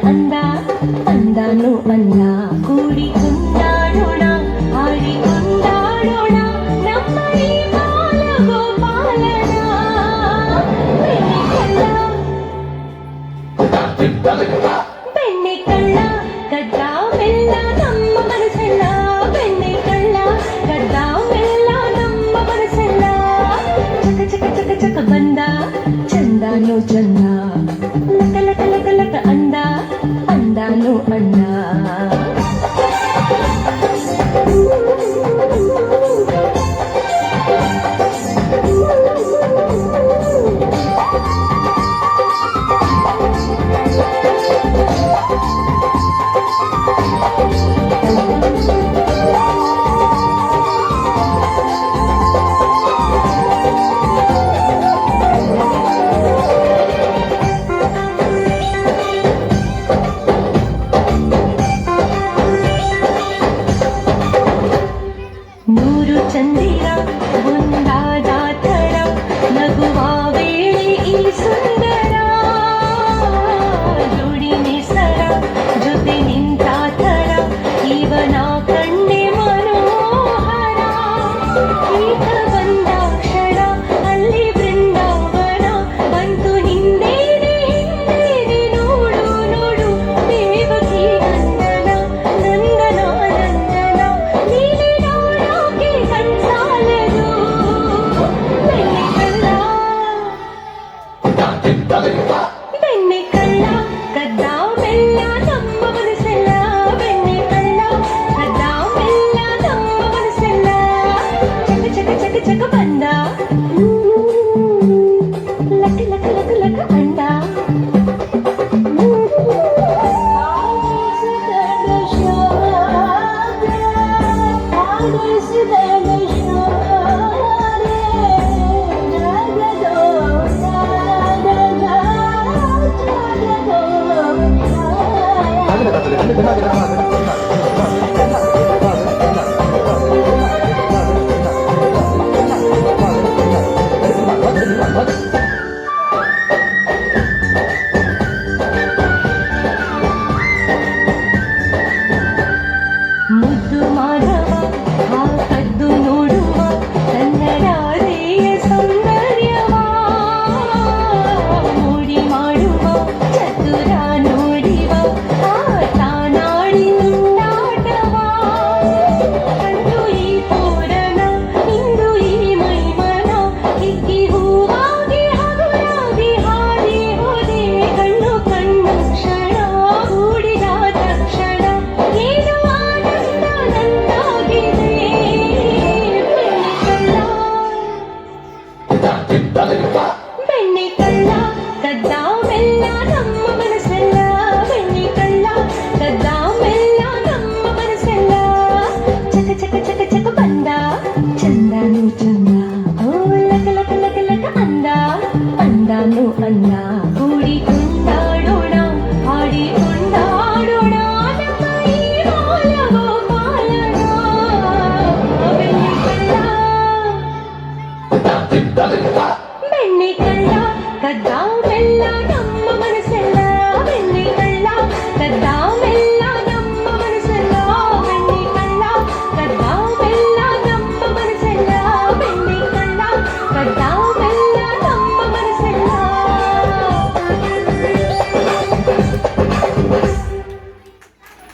ಅಂದ ಅಂದಾನು ಅಲ್ಲ ಕೂಡಿ ಕೊಂಡಾಡೋಣ ಹಾಡಿ ಕೊಂಡಾಡೋಣ ನಮ್ಮ ಈ ಬಾಲ ಗೋಪಾಲನ ಬೆಣ್ಣೆ ಕಳ್ಳ ಕದ್ದ ಮೆಲ್ಲ ನಮ್ಮ ಮನಸ್ಸೆಲ್ಲ ಬೆಣ್ಣೆ ಕಳ್ಳ ಕದ್ದ ಮೆಲ್ಲ ನಮ್ಮ ಮನಸ್ಸೆಲ್ಲ ಚಕ ಚಕ ಚಕ ಚಕ ಬಂದ ಚಂದಾನು ಚಂದ ಲಕ ಲಕ ಲಕ ಲಕ ಅಂದ ಅಂದಾನು ಅಣ್ಣ ನೂರು ಚಂದಿರ ಒಂದಾದ ಥರ ನಗುವ ವೇಳೆ ಈ ಸುಂದರ ಜೋಡಿ ನಿಸರ ಜೊತೆ ನಿಂತ ಥರ ಇವನ ಕಣ್ಣೆ ಮನೋಹರ ಈತ ಬಂದ ಕ್ಷಣ ಅಲ್ಲಿ ಬೃಂದಾವನ ಬಂತು ಹಿಂದೇನೆ ಹಿಂದೇನೆ ನೋಡು ನೋಡು ದೇವಕಿ ನಂದನ ನಂದನ ನಂದನ ನೀನೆ ನೋಡೋಕೆ ಕಣ್ಸಾಲದು ಬೆಣ್ಣೆ ಕಳ್ಳ ಬೆಣ್ಣೆ ಕಳ್ಳ ಕದ್ದ ಮೆಲ್ಲ ನಮ್ಮ ಮನಸ್ಸೆಲ್ಲ ಬೆಣ್ಣೆ ಕಳ್ಳ ಕದ್ದ ಮೆಲ್ಲ ನಮ್ಮ ಮನಸ್ಸೆಲ್ಲ ಚಕ ಚಕ ಚಕ ಚಕ ಬಂದ ಲಕ ಲಕ ಲಕ ಲಕ ಅಂದ ಮುದ್ದು ಮಾಧವ ಕದ್ದು ನೋಡುವ ಕನ್ನಡಾದೆಯ ಸೌಂದರ್ಯವ ಮೂಡಿ ಮಾಡುವ ಚತುರ ನೋಡಿವ ಆಟ ನಾಡಿ ತುಂಡಾಟವ ಕಂಡು ಈ ತೋರಣ ಇಂದು ಈ ಮೈಮನ ಹಿಕ್ಕಿ ಹೂವಾಗಿ ಹಗುರಾಗಿ ಹಾಡಿ ಹೋದೆ ಕಣ್ಣು ಕಣ್ಣು ಕ್ಷಣ ಕೂಡಿದ ತಕ್ಷಣ ಏನು ಆನಂದ ನಂದಾಗಿದೆ ಬೆಣ್ಣೆ ಕಳ್ಳ ಕದ್ದ ಮೆಲ್ಲ ನಮ್ಮ ಮನಸ್ಸೆಲ್ಲ ಬೆಣ್ಣೆ ಕಳ್ಳ ಕದ್ದ ಮೆಲ್ಲ ನಮ್ಮ ಮನಸ್ಸೆಲ್ಲ ಚಕ ಚಕ ಚಕ ಚಕ ಬಂದ ಚಂದಾನು ಚಂದ ಓ ಲಕ ಲಕ ಲಕ ಲಕ ಅಂದ ಅಂದಾನು ಅನ್ನ ಕೂಡಿ ಕೊಂಡಾಡೋಣ ಹಾಡಿ ಕೊಂಡಾಡೋಣ ನಮ್ಮ ಈ ಬಾಲ ಗೋಪಾಲನ ಬೆಣ್ಣೆ ಕಳ್ಳ ಬೆಣ್ಣೆ ಕಳ್ಳ ಕದ್ದ ಮೆಲ್ಲ ನಮ್ಮ ಮನಸ್ಸೆಲ್ಲ ಬೆಣ್ಣೆ ಕಳ್ಳ ಕದ್ದ